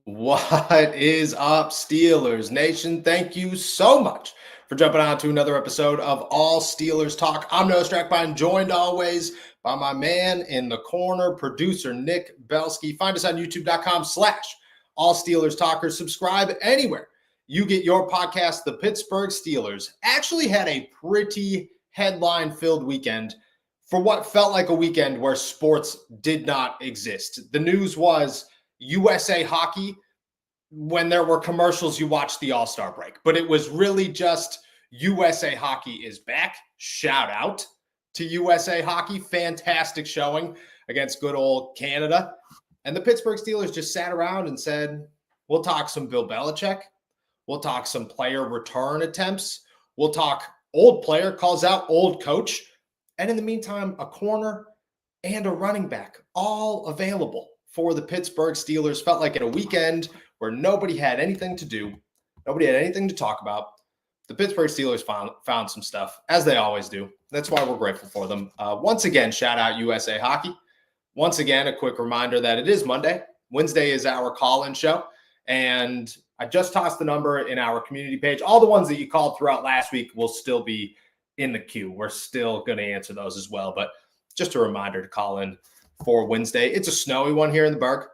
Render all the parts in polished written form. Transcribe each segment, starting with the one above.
What is up, Steelers Nation? Thank you so much for jumping on to another episode of All Steelers Talk. I'm Noah Strackbine, joined always by my man in the corner, producer Nick Belsky. Find us on youtube.com/All Steelers Talkers. Subscribe anywhere you get your podcast. The Pittsburgh Steelers actually had a pretty headline-filled weekend for what felt like a weekend where sports did not exist. The news was USA Hockey. When there were commercials, you watched the All-Star break, but it was really just USA Hockey is back. Shout out to USA Hockey. Fantastic showing against good old Canada. And the Pittsburgh Steelers just sat around and said, we'll talk some Bill Belichick. We'll talk some player return attempts. We'll talk old player calls out old coach. And in the meantime, a corner and a running back all available for the Pittsburgh Steelers. Felt like at a weekend where nobody had anything to do, nobody had anything to talk about. The Pittsburgh Steelers found some stuff, as they always do. That's why we're grateful for them. Once again, shout out USA Hockey. Once again, a quick reminder that it is Monday. Wednesday is our call-in show. And I just tossed the number in our community page. All the ones that you called throughout last week will still be in the queue. We're still going to answer those as well. But just a reminder to call in for Wednesday. It's a snowy one here in the Berg.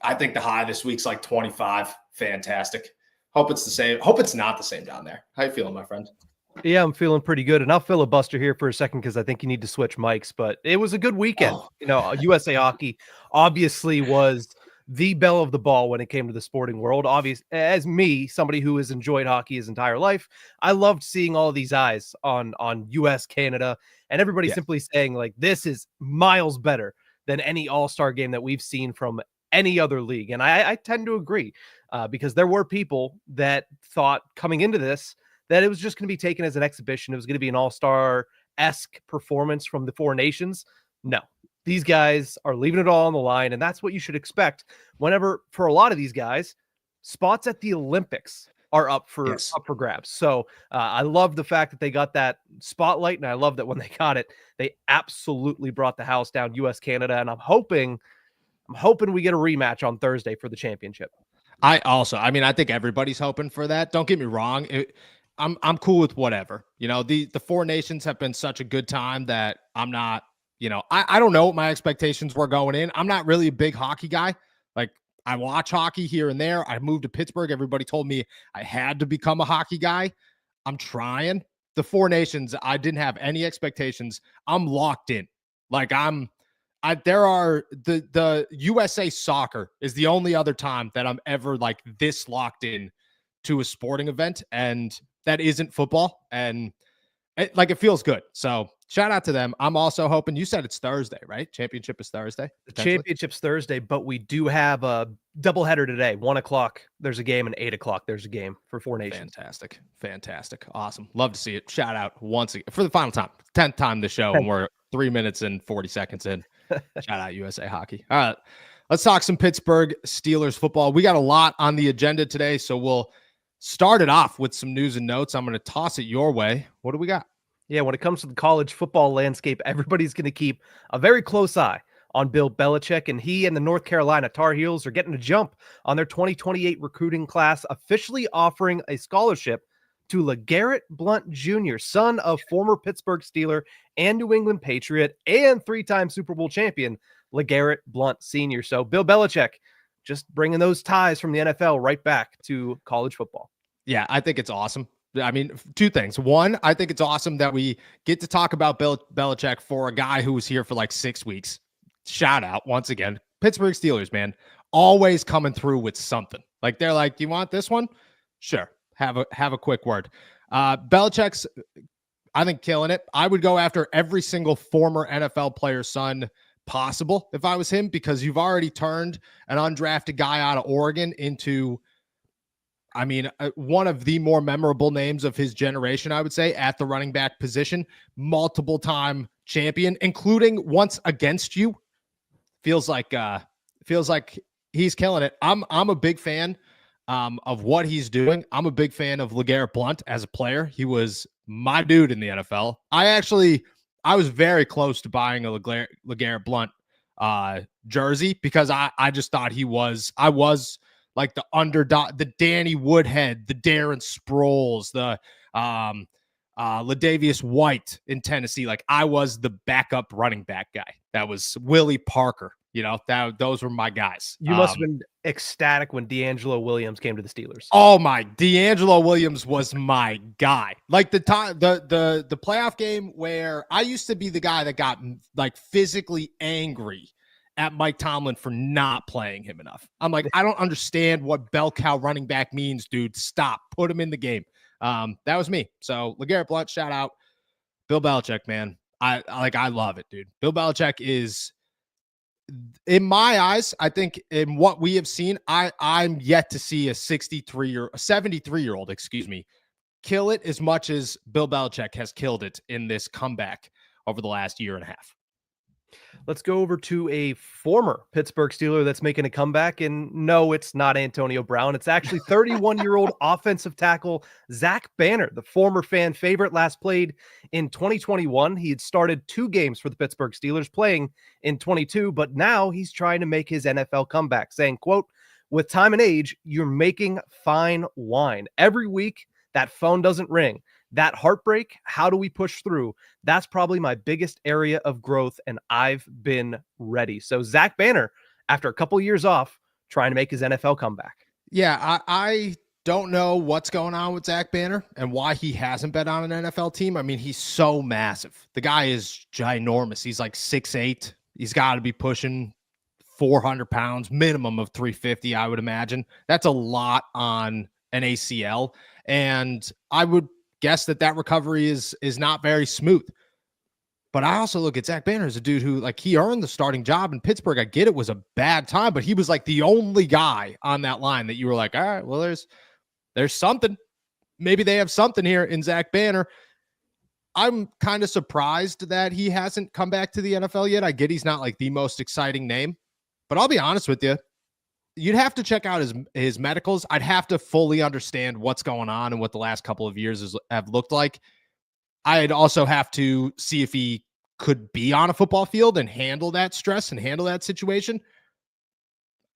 I think the high this week's like 25. Fantastic. Hope it's the same. Hope it's not the same down there. How you feeling, my friend? Yeah, I'm feeling pretty good. And I'll filibuster here for a second because I think you need to switch mics. But it was a good weekend. USA Hockey obviously was the belle of the ball when it came to the sporting world. Obvious as me, somebody who has enjoyed hockey his entire life, I loved seeing all these eyes on US, Canada, and everybody simply saying, like, this is miles better than any all-star game that we've seen from any other league. And I tend to agree because there were people that thought coming into this that it was just going to be taken as an exhibition. It was going to be an all-star-esque performance from the four nations. No, these guys are leaving it all on the line, and that's what you should expect whenever, for a lot of these guys, spots at the Olympics are up for grabs. So I love the fact that they got that spotlight, and I love that when they got it, they absolutely brought the house down, US, Canada, and I'm hoping we get a rematch on Thursday for the championship. I think everybody's hoping for that. Don't get me wrong. I'm cool with whatever. The four nations have been such a good time that I'm not, I don't know what my expectations were going in. I'm not really a big hockey guy. Like, I watch hockey here and there. I moved to Pittsburgh. Everybody told me I had to become a hockey guy. I'm trying. The four nations, I didn't have any expectations. I'm locked in. Like, the USA soccer is the only other time that I'm ever like this locked in to a sporting event, and that isn't football. And it feels good. So shout out to them. I'm also hoping, you said it's Thursday, right? Championship is Thursday. The championship's Thursday, but we do have a doubleheader today. 1:00 there's a game, and 8:00 there's a game for four nations. Fantastic. Awesome. Love to see it. Shout out once again for the final time, 10th time the show, and we're 3 minutes and 40 seconds in. Shout out USA Hockey. All right, let's talk some Pittsburgh Steelers football. We got a lot on the agenda today, so we'll start it off with some news and notes. I'm going to toss it your way. What do we got? Yeah, when it comes to the college football landscape, everybody's going to keep a very close eye on Bill Belichick, and he and the North Carolina Tar Heels are getting a jump on their 2028 recruiting class, officially offering a scholarship to LeGarrette Blount Jr., son of former Pittsburgh Steeler and New England Patriot and three-time Super Bowl champion LeGarrette Blount Sr. So Bill Belichick just bringing those ties from the NFL right back to college football. Yeah, I think it's awesome. I mean, two things. One, I think it's awesome that we get to talk about Bill Belichick for a guy who was here for like 6 weeks. Shout out once again, Pittsburgh Steelers, man, always coming through with something. Like, they're like, do you want this one? Sure. Have a quick word. Belichick's, I think, killing it. I would go after every single former NFL player's son possible if I was him, because you've already turned an undrafted guy out of Oregon into, one of the more memorable names of his generation, I would say, at the running back position. Multiple time champion, including once against you. Feels like he's killing it. I'm a big fan of what he's doing. I'm a big fan of LeGarrette Blount as a player. He was my dude in the NFL. I was very close to buying a LeGarrette Blount jersey because I just thought I was like the underdog, the Danny Woodhead, the Darren Sproles, the Ladavius White in Tennessee. Like I was the backup running back guy. That was Willie Parker. Those were my guys. You must have been ecstatic when D'Angelo Williams came to the Steelers. Oh my, D'Angelo Williams was my guy. Like the playoff game where I used to be the guy that got like physically angry at Mike Tomlin for not playing him enough. I'm like, I don't understand what bell cow running back means, dude. Stop. Put him in the game. That was me. So LeGarrette Blount, shout out. Bill Belichick, man. I love it, dude. Bill Belichick is, in my eyes, I think in what we have seen, I'm yet to see a 73-year-old, kill it as much as Bill Belichick has killed it in this comeback over the last year and a half. Let's go over to a former Pittsburgh Steeler that's making a comeback. And no, it's not Antonio Brown. It's actually 31-year-old offensive tackle Zach Banner, the former fan favorite, last played in 2021. He had started 2 games for the Pittsburgh Steelers, playing in 22, but now he's trying to make his NFL comeback, saying, quote, "With time and age, you're making fine wine. Every week, that phone doesn't ring. That heartbreak, how do we push through? That's probably my biggest area of growth, and I've been ready." So Zach Banner, after a couple years off, trying to make his NFL comeback. Yeah, I don't know what's going on with Zach Banner and why he hasn't been on an NFL team. I mean, he's so massive. The guy is ginormous. He's like 6'8". He's got to be pushing 400 pounds, minimum of 350, I would imagine. That's a lot on an ACL. And I would guess that recovery is not very smooth. But I also look at Zach Banner as a dude who, like, he earned the starting job in Pittsburgh. I get it was a bad time, but he was like the only guy on that line that you were like, all right, well, there's something. Maybe they have something here in Zach Banner. I'm kind of surprised that he hasn't come back to the NFL yet. I get he's not like the most exciting name, but I'll be honest with you. You'd have to check out his medicals. I'd have to fully understand what's going on and what the last couple of years have looked like. I'd also have to see if he could be on a football field and handle that stress and handle that situation.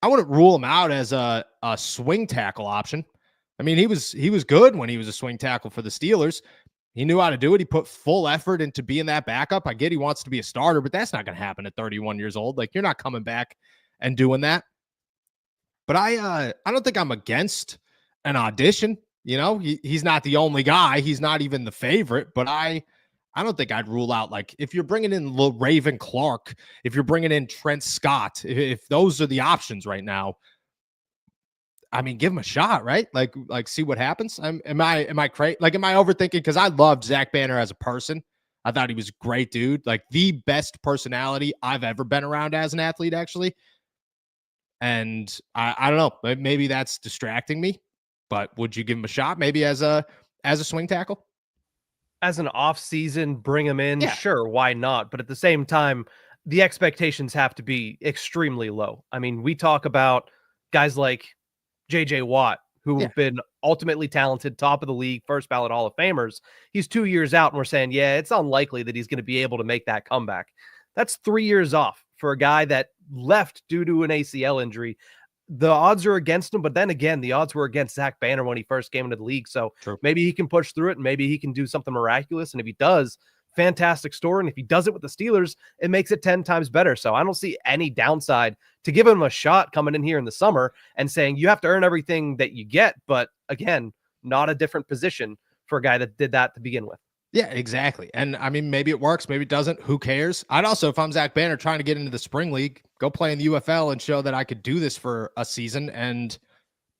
I wouldn't rule him out as a swing tackle option. I mean, he was good when he was a swing tackle for the Steelers. He knew how to do it. He put full effort into being that backup. I get he wants to be a starter, but that's not going to happen at 31 years old. Like, you're not coming back and doing that. But I don't think I'm against an audition. He's not the only guy. He's not even the favorite. But I don't think I'd rule out, like, if you're bringing in Raven Clark, if you're bringing in Trent Scott, if those are the options right now, I mean, give him a shot, right? Like see what happens. Am I crazy? Like, am I overthinking? Because I loved Zach Banner as a person. I thought he was a great dude, like the best personality I've ever been around as an athlete, actually. And I don't know, maybe that's distracting me, but would you give him a shot maybe as a swing tackle? As an off season, bring him in. Yeah. Sure. Why not? But at the same time, the expectations have to be extremely low. I mean, we talk about guys like JJ Watt, who have been ultimately talented, top of the league, first ballot Hall of Famers. He's 2 years out, and we're saying, yeah, it's unlikely that he's going to be able to make that comeback. That's 3 years off for a guy that left due to an ACL injury. The odds are against him, but then again, the odds were against Zach Banner when he first came into the league. So maybe he can push through it, and maybe he can do something miraculous. And if he does, fantastic story. And if he does it with the Steelers, it makes it 10 times better. So I don't see any downside to giving him a shot coming in here in the summer and saying you have to earn everything that you get. But again, not a different position for a guy that did that to begin with. Yeah, exactly. And I mean, maybe it works, maybe it doesn't. Who cares? I'd also, if I'm Zach Banner trying to get into the spring league, go play in the UFL and show that I could do this for a season and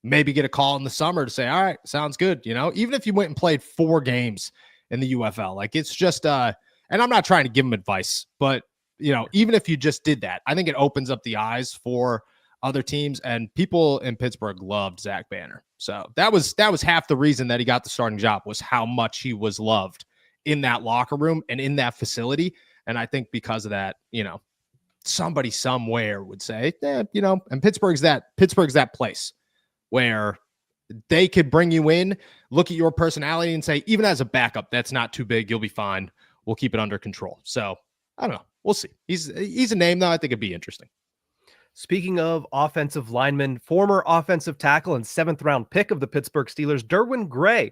maybe get a call in the summer to say, all right, sounds good. Even if you went and played 4 games in the UFL, like, it's just, and I'm not trying to give him advice, but even if you just did that, I think it opens up the eyes for other teams, and people in Pittsburgh loved Zach Banner. So that was half the reason that he got the starting job, was how much he was loved in that locker room and in that facility. And I think because of that, somebody somewhere would say, and Pittsburgh's that place where they could bring you in, look at your personality and say, even as a backup, that's not too big. You'll be fine. We'll keep it under control. So I don't know. we'll see. He's a name, though. I think it'd be interesting. Speaking of offensive linemen, former offensive tackle and 7th-round pick of the Pittsburgh Steelers, Derwin Gray.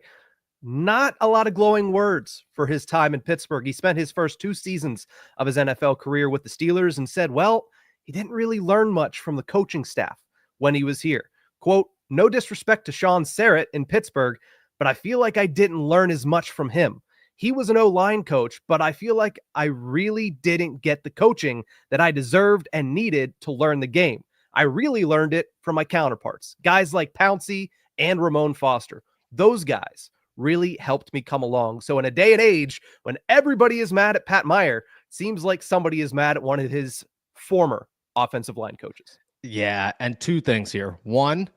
Not a lot of glowing words for his time in Pittsburgh. He spent his first 2 seasons of his NFL career with the Steelers and said, well, he didn't really learn much from the coaching staff when he was here. Quote, no disrespect to Sean Sarrett in Pittsburgh, but I feel like I didn't learn as much from him. He was an O-line coach, but I feel like I really didn't get the coaching that I deserved and needed to learn the game. I really learned it from my counterparts, guys like Pouncey and Ramon Foster. Those guys really helped me come along. So in a day and age when everybody is mad at Pat Meyer, seems like somebody is mad at one of his former offensive line coaches. Yeah, and 2 things here. One,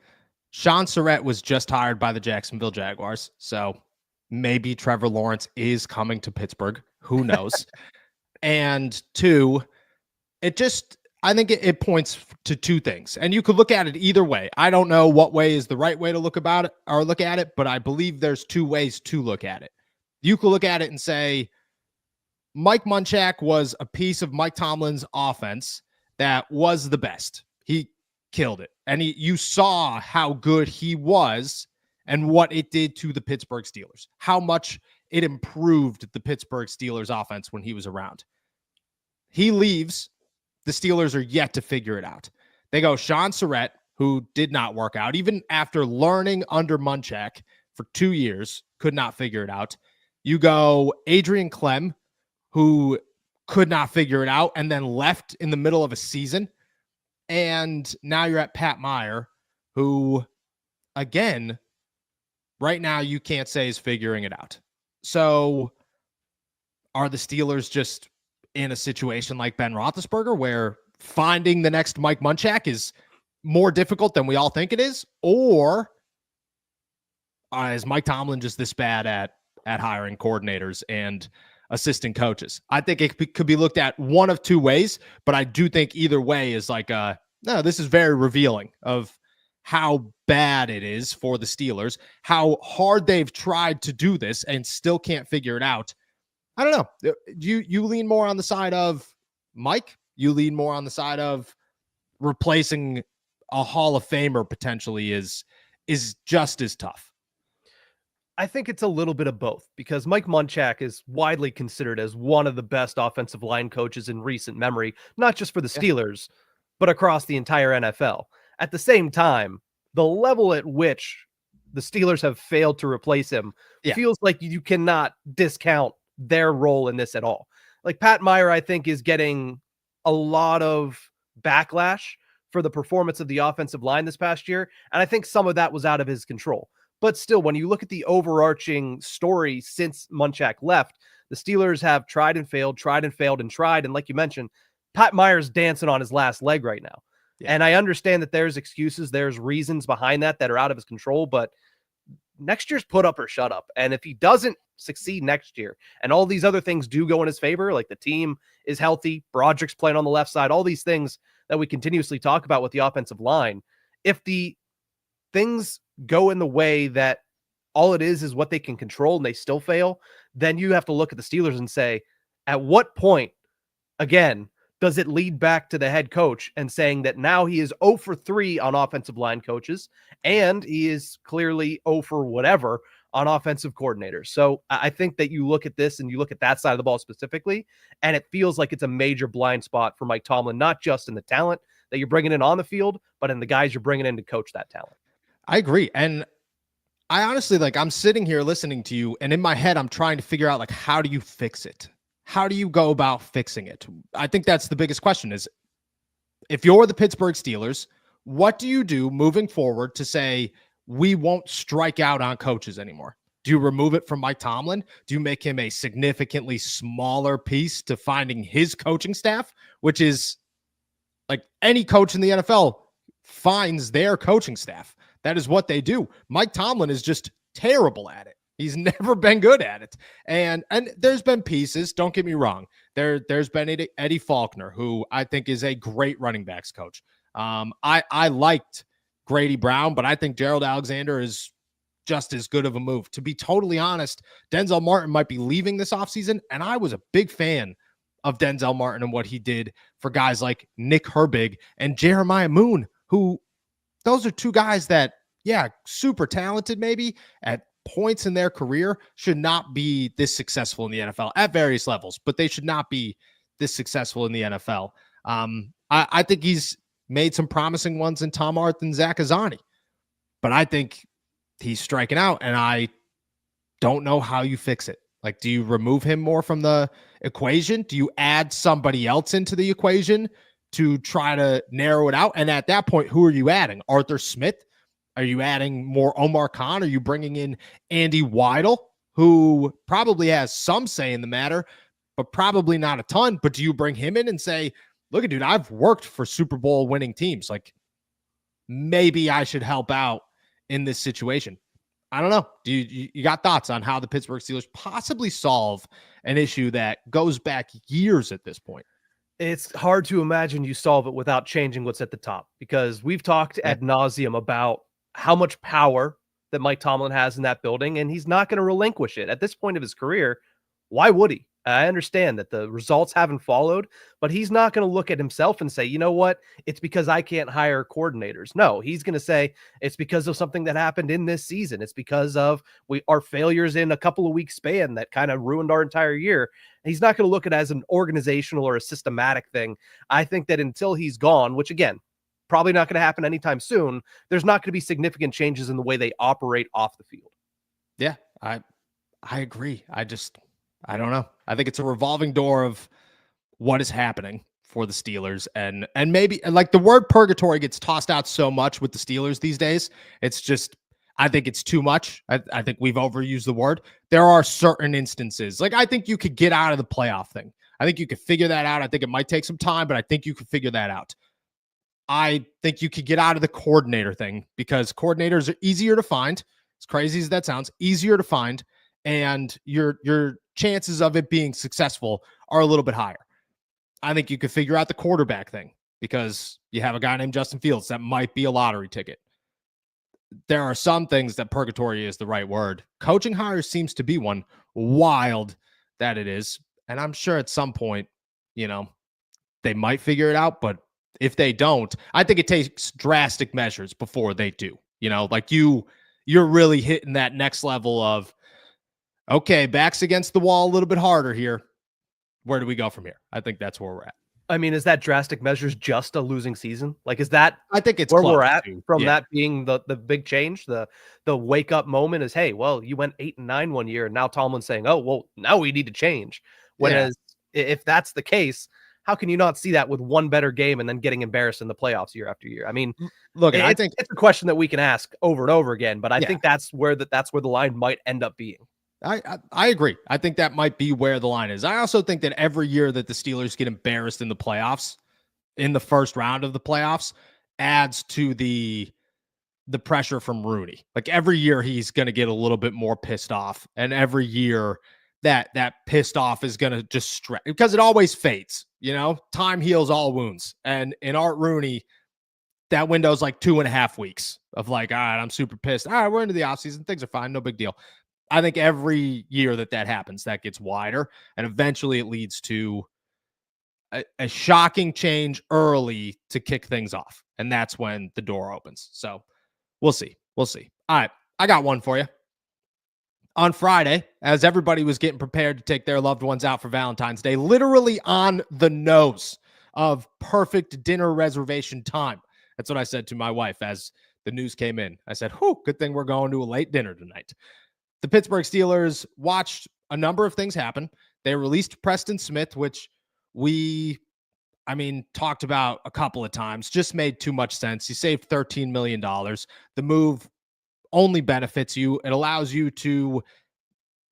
Sean Sarrett was just hired by the Jacksonville Jaguars, so maybe Trevor Lawrence is coming to Pittsburgh. Who knows? And 2, I think it points to 2 things, and you could look at it either way. I don't know what way is the right way to look at it, but I believe there's 2 ways to look at it. You could look at it and say Mike Munchak was a piece of Mike Tomlin's offense that was the best. He killed it, and you saw how good he was and what it did to the Pittsburgh Steelers, how much it improved the Pittsburgh Steelers offense when he was around. He leaves. The Steelers are yet to figure it out. They go Sean Sarrett, who did not work out. Even after learning under Munchak for 2 years, could not figure it out. You go Adrian Clem, who could not figure it out and then left in the middle of a season. And now you're at Pat Meyer, who, again, right now you can't say is figuring it out. So are the Steelers just in a situation like Ben Roethlisberger where finding the next Mike Munchak is more difficult than we all think it is? Or is Mike Tomlin just this bad at hiring coordinators and assistant coaches? I think it could be looked at one of 2 ways, but I do think either way is like, no, this is very revealing of how bad it is for the Steelers, how hard they've tried to do this and still can't figure it out. I don't know. You lean more on the side of Mike? You lean more on the side of replacing a Hall of Famer potentially is just as tough? I think it's a little bit of both, because Mike Munchak is widely considered as one of the best offensive line coaches in recent memory, not just for the Steelers, but across the entire NFL. At the same time, the level at which the Steelers have failed to replace him feels like you cannot discount their role in this at all. Like Pat Meyer, I think, is getting a lot of backlash for the performance of the offensive line this past year. And I think some of that was out of his control. But still, when you look at the overarching story since Munchak left, the Steelers have tried and failed, and like you mentioned, Pat Meyer's dancing on his last leg right now. Yeah. And I understand that there's excuses, there's reasons behind that are out of his control, but next year's put up or shut up. And if he doesn't succeed next year and all these other things do go in his favor, like the team is healthy, Broderick's playing on the left side, all these things that we continuously talk about with the offensive line, if the things go in the way that all it is what they can control and they still fail, then you have to look at the Steelers and say, at what point, again, does it lead back to the head coach and saying that now he is 0 for 3 on offensive line coaches and he is clearly 0 for whatever on offensive coordinators? So I think that you look at this and you look at that side of the ball specifically, and it feels like it's a major blind spot for Mike Tomlin, not just in the talent that you're bringing in on the field, but in the guys you're bringing in to coach that talent. I agree. And I honestly, I'm sitting here listening to you, and in my head, I'm trying to figure out, how do you fix it? How do you go about fixing it? I think that's the biggest question is, if you're the Pittsburgh Steelers, what do you do moving forward to say, we won't strike out on coaches anymore? Do you remove it from Mike Tomlin? Do you make him a significantly smaller piece to finding his coaching staff, which is like any coach in the NFL finds their coaching staff? That is what they do. Mike Tomlin is just terrible at it. He's never been good at it. And there's been pieces, don't get me wrong. There's been Eddie Faulkner, who I think is a great running backs coach. I liked Grady Brown, but I think Gerald Alexander is just as good of a move. To be totally honest, Denzel Martin might be leaving this offseason, and I was a big fan of Denzel Martin and what he did for guys like Nick Herbig and Jeremiah Moon, who those are two guys that, yeah, super talented maybe at points in their career, should not be this successful in the NFL at various levels, but they should not be this successful in the NFL. I think he's made some promising ones in Tom Arth and Zach Azani, but I think he's striking out, and I don't know how you fix it. Like, do you remove him more from the equation? Do you add somebody else into the equation to try to narrow it out? And at that point, who are you adding? Arthur Smith? Are you adding more Omar Khan? Are you bringing in Andy Weidel, who probably has some say in the matter, but probably not a ton? But do you bring him in and say, look, dude, I've worked for Super Bowl winning teams. Like, maybe I should help out in this situation. I don't know. Do you got thoughts on how the Pittsburgh Steelers possibly solve an issue that goes back years at this point? It's hard to imagine you solve it without changing what's at the top, because we've talked ad nauseum about how much power that Mike Tomlin has in that building, and he's not going to relinquish it at this point of his career. Why would he? I understand that the results haven't followed, but he's not going to look at himself and say, you know what, it's because I can't hire coordinators. No, he's going to say it's because of something that happened in this season. It's because of our failures in a couple of weeks span that kind of ruined our entire year. And he's not going to look at it as an organizational or a systematic thing. I think that until he's gone, which again, probably not going to happen anytime soon, there's not going to be significant changes in the way they operate off the field. Yeah, I agree. I don't know. I think it's a revolving door of what is happening for the Steelers. And maybe, like, the word purgatory gets tossed out so much with the Steelers these days. It's just, I think it's too much. I think we've overused the word. There are certain instances. Like, I think you could get out of the playoff thing. I think you could figure that out. I think it might take some time, but I think you could figure that out. I think you could get out of the coordinator thing, because coordinators are easier to find. As crazy as that sounds, easier to find. And your chances of it being successful are a little bit higher. I think you could figure out the quarterback thing, because you have a guy named Justin Fields that might be a lottery ticket. There are some things that purgatory is the right word. Coaching hires seems to be one. Wild that it is. And I'm sure at some point, they might figure it out, but if they don't, I think it takes drastic measures before they do. Like you're really hitting that next level of, okay, backs against the wall a little bit harder here. Where do we go from here? I think that's where we're at. I mean, is that drastic measures just a losing season? Like, is that I think it's where we're at from that being the big change, the wake up moment is, hey, well, you went 8-9 one year, and now Tomlin's saying, oh, well, now we need to change. Whereas if that's the case, how can you not see that with one better game and then getting embarrassed in the playoffs year after year? I mean, look, I think it's a question that we can ask over and over again, but I think that's where the line might end up being. I agree. I think that might be where the line is. I also think that every year that the Steelers get embarrassed in the playoffs, in the first round of the playoffs, adds to the pressure from Rooney. Like, every year he's going to get a little bit more pissed off, and every year that pissed off is going to just stretch, because it always fades. Time heals all wounds, and in Art Rooney, that window is like 2.5 weeks of like, all right, I'm super pissed. All right, we're into the offseason. Things are fine. No big deal. I think every year that happens, that gets wider, and eventually it leads to a shocking change early to kick things off. And that's when the door opens. So we'll see. All right. I got one for you. On Friday, as everybody was getting prepared to take their loved ones out for Valentine's Day, literally on the nose of perfect dinner reservation time. That's what I said to my wife as the news came in. I said, good thing we're going to a late dinner tonight. The Pittsburgh Steelers watched a number of things happen. They released Preston Smith, which we talked about a couple of times, just made too much sense. He saved $13 million. The move only benefits you. It allows you to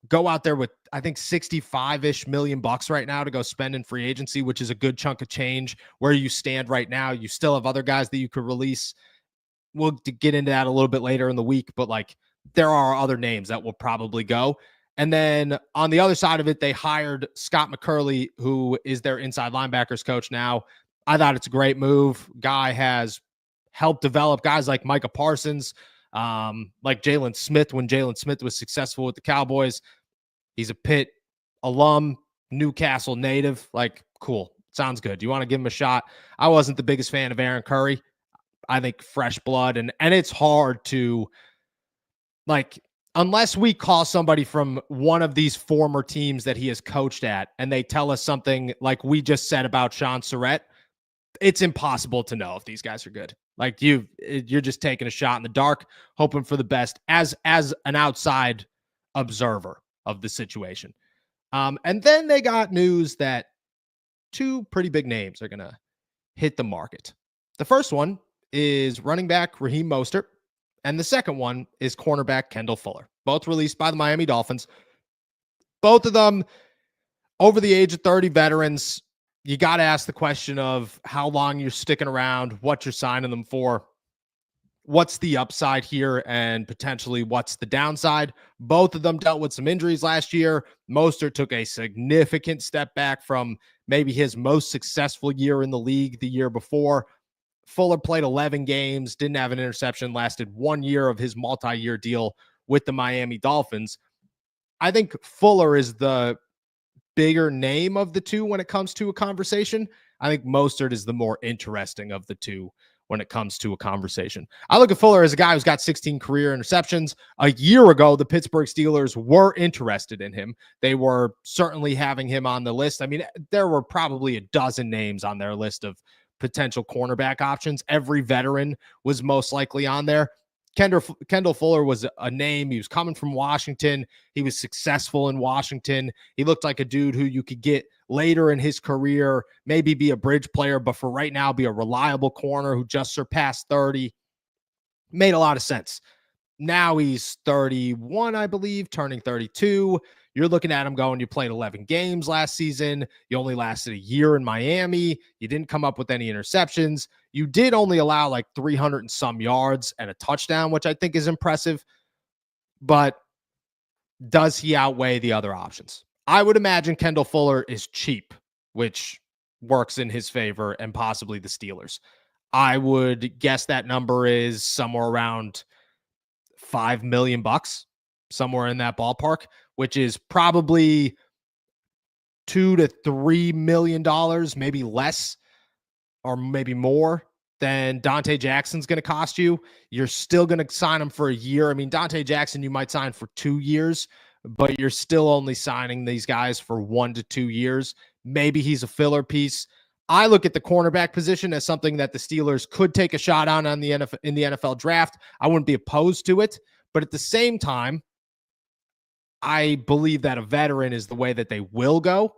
go out there with, I think, 65-ish million bucks right now to go spend in free agency, which is a good chunk of change where you stand right now. You still have other guys that you could release. We'll get into that a little bit later in the week, but there are other names that will probably go. And then on the other side of it, they hired Scott McCurley, who is their inside linebackers coach now. I thought it's a great move. Guy has helped develop guys like Micah Parsons, like Jalen Smith when Jalen Smith was successful with the Cowboys. He's a Pitt alum. Newcastle native. Like, cool. Sounds good. You want to give him a shot? I wasn't the biggest fan of Aaron Curry. I think fresh blood, and it's hard to, like, unless we call somebody from one of these former teams that he has coached at and they tell us something like we just said about Sean Surratt, it's impossible to know if these guys are good. Like, you're just taking a shot in the dark, hoping for the best as an outside observer of the situation. And then they got news that two pretty big names are going to hit the market. The first one is running back Raheem Mostert, and the second one is cornerback Kendall Fuller, both released by the Miami Dolphins. Both of them over the age of 30 veterans. You got to ask the question of how long you're sticking around, what you're signing them for, what's the upside here, and potentially what's the downside. Both of them dealt with some injuries last year. Mostert took a significant step back from maybe his most successful year in the league the year before. Fuller played 11 games, didn't have an interception, lasted 1 year of his multi-year deal with the Miami Dolphins. I think Fuller is the bigger name of the two when it comes to a conversation. I think Mostert is the more interesting of the two when it comes to a conversation. I look at Fuller as a guy who's got 16 career interceptions. A year ago, the Pittsburgh Steelers were interested in him. They were certainly having him on the list. I mean, there were probably a dozen names on their list of potential cornerback options. Every veteran was most likely on there. Kendall Fuller was a name. He was coming from Washington. He was successful in Washington. He looked like a dude who you could get later in his career, maybe be a bridge player, but for right now, be a reliable corner who just surpassed 30. Made a lot of sense. Now he's 31, I believe, turning 32. You're looking at him going, you played 11 games last season. You only lasted a year in Miami. You didn't come up with any interceptions. You did only allow like 300 and some yards and a touchdown, which I think is impressive. But does he outweigh the other options? I would imagine Kendall Fuller is cheap, which works in his favor, and possibly the Steelers. I would guess that number is somewhere around $5 million, somewhere in that ballpark, which is probably $2 to $3 million, maybe less or maybe more than Dante Jackson's going to cost you. You're still going to sign him for a year. I mean, Dante Jackson, you might sign for 2 years, but you're still only signing these guys for 1 to 2 years. Maybe he's a filler piece. I look at the cornerback position as something that the Steelers could take a shot on in the NFL draft. I wouldn't be opposed to it, but at the same time, I believe that a veteran is the way that they will go.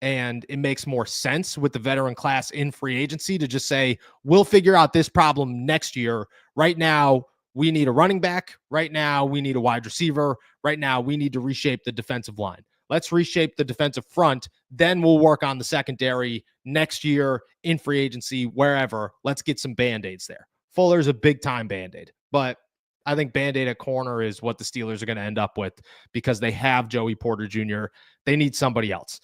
And it makes more sense with the veteran class in free agency to just say, we'll figure out this problem next year. Right now, we need a running back. Right now, we need a wide receiver. Right now, we need to reshape the defensive line. Let's reshape the defensive front. Then we'll work on the secondary next year in free agency, wherever. Let's get some Band-Aids there. Fuller's a big-time Band-Aid, but I think Band-Aid at corner is what the Steelers are going to end up with because they have Joey Porter Jr. They need somebody else.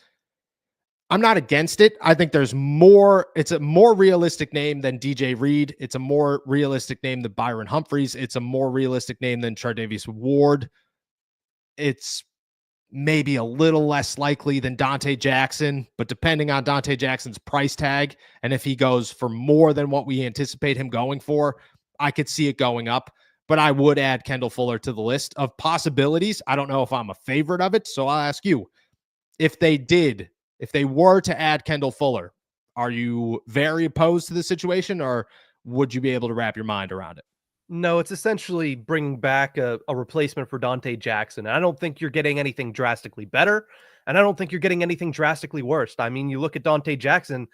I'm not against it. I think there's more. It's a more realistic name than DJ Reed. It's a more realistic name than Byron Humphries. It's a more realistic name than Chardavius Ward. It's maybe a little less likely than Dante Jackson, but depending on Dante Jackson's price tag, and if he goes for more than what we anticipate him going for, I could see it going up. But I would add Kendall Fuller to the list of possibilities. I don't know if I'm a favorite of it, so I'll ask you, if they were to add Kendall Fuller, are you very opposed to the situation, or would you be able to wrap your mind around it? No, it's essentially bringing back a replacement for Dante Jackson. And I don't think you're getting anything drastically better, and I don't think you're getting anything drastically worse. I mean, you look at Dante Jackson,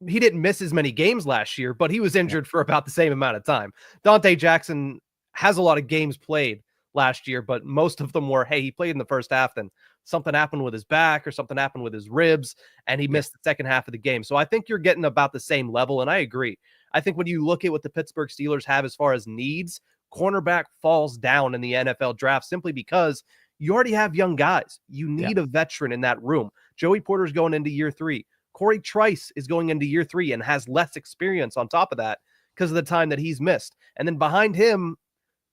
he didn't miss as many games last year, but he was injured for about the same amount of time. Dante Jackson has a lot of games played last year, but most of them were, hey, he played in the first half, then something happened with his back or something happened with his ribs, and he missed the second half of the game. So I think you're getting about the same level, and I agree. I think when you look at what the Pittsburgh Steelers have as far as needs, cornerback falls down in the NFL draft simply because you already have young guys. You need a veteran in that room. Joey Porter's going into year 3. Corey Trice is going into year 3 and has less experience on top of that because of the time that he's missed. And then behind him,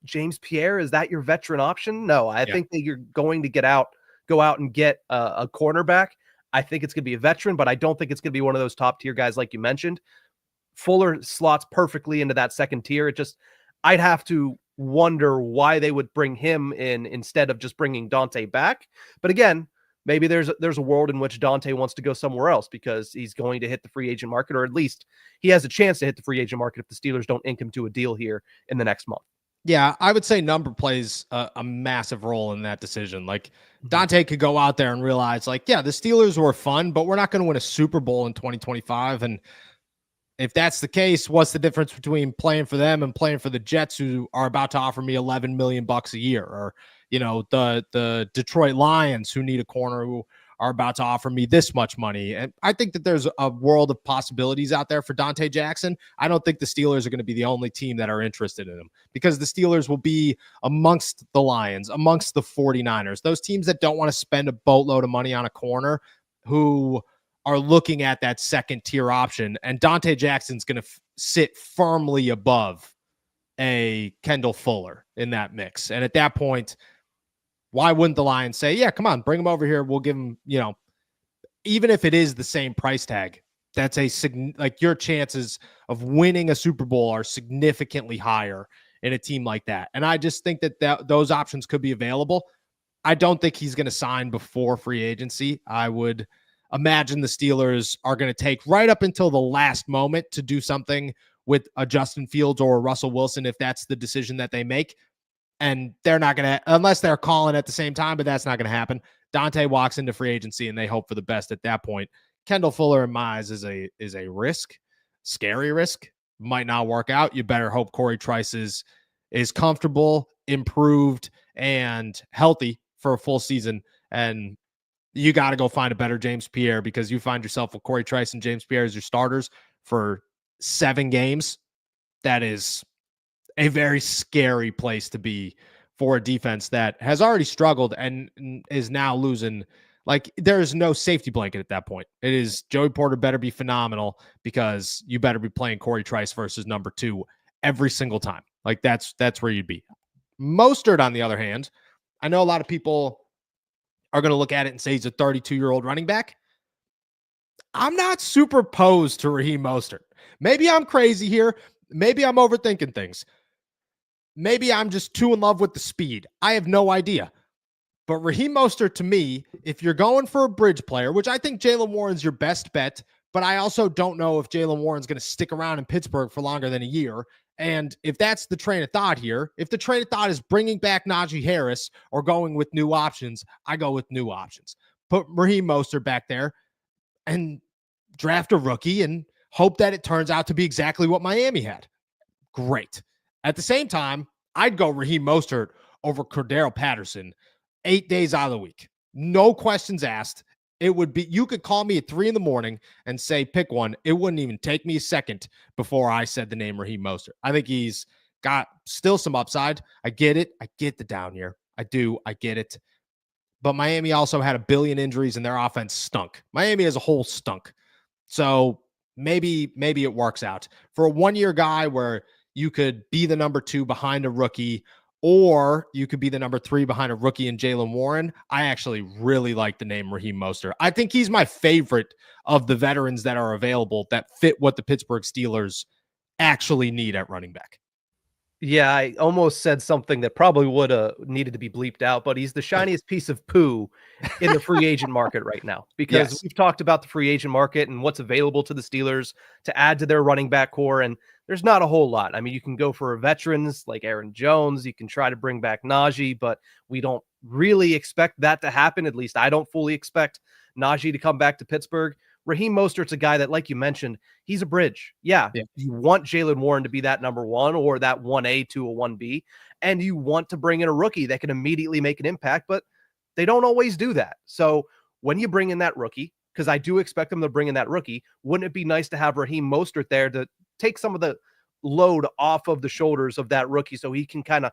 James Pierre, is that your veteran option? No, I think that you're going to go out and get a cornerback. I think it's going to be a veteran, but I don't think it's going to be one of those top tier guys like you mentioned. Fuller slots perfectly into that second tier. I'd have to wonder why they would bring him in instead of just bringing Dante back. But again, maybe there's a world in which Dante wants to go somewhere else because he's going to hit the free agent market, or at least he has a chance to hit the free agent market if the Steelers don't ink him to a deal here in the next month. Yeah, I would say number plays a massive role in that decision. Like Dante could go out there and realize, like, yeah, the Steelers were fun, but we're not going to win a Super Bowl in 2025. And if that's the case, what's the difference between playing for them and playing for the Jets, who are about to offer me $11 million a year, or the Detroit Lions, who need a corner, who are about to offer me this much money? And I think that there's a world of possibilities out there for Dante Jackson. I don't think the Steelers are going to be the only team that are interested in him, because the Steelers will be amongst the Lions, amongst the 49ers, those teams that don't want to spend a boatload of money on a corner, who are looking at that second tier option. And Dante Jackson's going to sit firmly above a Kendall Fuller in that mix. And at that point, why wouldn't the Lions say, yeah, come on, bring him over here. We'll give him, even if it is the same price tag, that's your chances of winning a Super Bowl are significantly higher in a team like that. And I just think that those options could be available. I don't think he's going to sign before free agency. I would imagine the Steelers are going to take right up until the last moment to do something with a Justin Fields or a Russell Wilson, if that's the decision that they make. And they're not going to, unless they're calling at the same time, but that's not going to happen. Dante walks into free agency and they hope for the best at that point. Kendall Fuller, in my eyes, is a risk, scary risk. Might not work out. You better hope Corey Trice is comfortable, improved, and healthy for a full season. And you got to go find a better James Pierre, because you find yourself with Corey Trice and James Pierre as your starters for 7 games. That is a very scary place to be for a defense that has already struggled and is now losing. Like, there's no safety blanket at that point. It is Joey Porter better be phenomenal, because you better be playing Corey Trice versus number 2 every single time. Like, that's where you'd be. Mostert, on the other hand, I know a lot of people are going to look at it and say he's a 32-year-old running back. I'm not super opposed to Raheem Mostert. Maybe I'm crazy here. Maybe I'm overthinking things. Maybe I'm just too in love with the speed. I have no idea. But Raheem Mostert, to me, if you're going for a bridge player, which I think Jaylen Warren's your best bet, but I also don't know if Jaylen Warren's going to stick around in Pittsburgh for longer than a year. And if that's the train of thought here, if the train of thought is bringing back Najee Harris or going with new options, I go with new options. Put Raheem Mostert back there and draft a rookie and hope that it turns out to be exactly what Miami had. Great. At the same time, I'd go Raheem Mostert over Cordero Patterson 8 days out of the week. No questions asked. It would be, you could call me at 3 a.m. and say, pick one. It wouldn't even take me a second before I said the name Raheem Mostert. I think he's got still some upside. I get it. I get the down year. I do. I get it. But Miami also had a billion injuries and their offense stunk. Miami as a whole stunk. So maybe it works out. For a 1-year guy where you could be the number 2 behind a rookie, or you could be the number 3 behind a rookie in Jaylen Warren, I actually really like the name Raheem Mostert. I think he's my favorite of the veterans that are available that fit what the Pittsburgh Steelers actually need at running back. Yeah, I almost said something that probably would have needed to be bleeped out, but he's the shiniest piece of poo in the free agent market right now, because Yes. we've talked about the free agent market and what's available to the Steelers to add to their running back core, and there's not a whole lot. I mean, you can go for veterans like Aaron Jones, you can try to bring back Najee, but we don't really expect that to happen. At least I don't fully expect Najee to come back to Pittsburgh. Raheem Mostert's a guy that, like you mentioned, he's a bridge. Yeah. You want Jaylen Warren to be that number 1 or that 1A to a 1B, and you want to bring in a rookie that can immediately make an impact, but they don't always do that. So when you bring in that rookie, because I do expect them to bring in that rookie, wouldn't it be nice to have Raheem Mostert there to take some of the load off of the shoulders of that rookie so he can kind of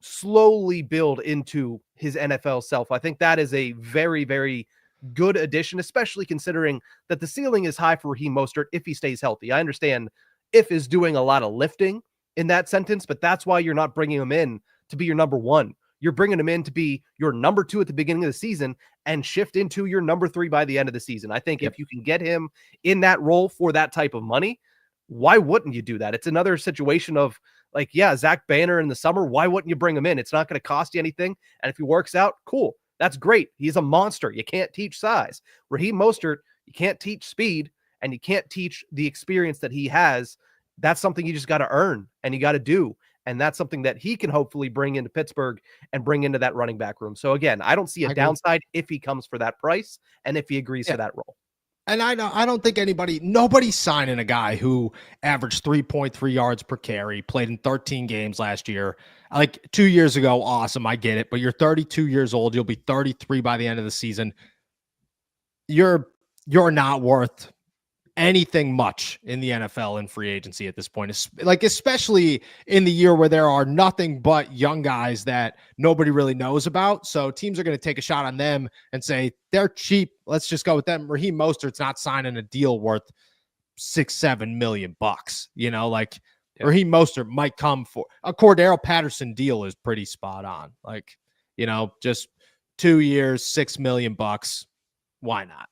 slowly build into his NFL self? I think that is a very, very good addition, especially considering that the ceiling is high for Raheem Mostert if he stays healthy. I understand if is doing a lot of lifting in that sentence, but that's why you're not bringing him in to be your number 1. You're bringing him in to be your number 2 at the beginning of the season and shift into your number 3 by the end of the season. I think if you can get him in that role for that type of money, why wouldn't you do that? It's another situation of like, yeah, Zach Banner in the summer. Why wouldn't you bring him in? It's not going to cost you anything. And if he works out, cool. That's great. He's a monster. You can't teach size. Raheem Mostert, you can't teach speed, and you can't teach the experience that he has. That's something you just got to earn and you got to do. And that's something that he can hopefully bring into Pittsburgh and bring into that running back room. So again, I don't see a downside if he comes for that price and if he agrees to that role. And I don't think nobody's signing a guy who averaged 3.3 yards per carry, played in 13 games last year. Like 2 years ago, awesome, I get it. But you're 32 years old. You'll be 33 by the end of the season. You're not worth anything much in the NFL in free agency at this point. Like, especially in the year where there are nothing but young guys that nobody really knows about. So teams are going to take a shot on them and say, they're cheap. Let's just go with them. Raheem Mostert's not signing a deal worth $6-7 million bucks. Raheem Mostert might come for a Cordero Patterson deal is pretty spot on. Like, just 2 years, $6 million bucks. Why not?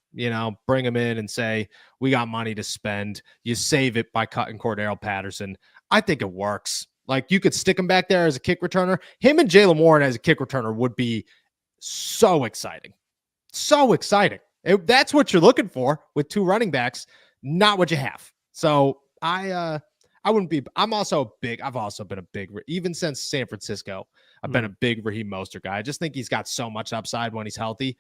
Bring him in and say, we got money to spend. You save it by cutting Cordero Patterson. I think it works. Like, you could stick him back there as a kick returner. Him and Jaylen Warren as a kick returner would be so exciting. So exciting. That's what you're looking for with 2 running backs, not what you have. So I've also been a big, even since San Francisco, I've been a big Raheem Mostert guy. I just think he's got so much upside when he's healthy.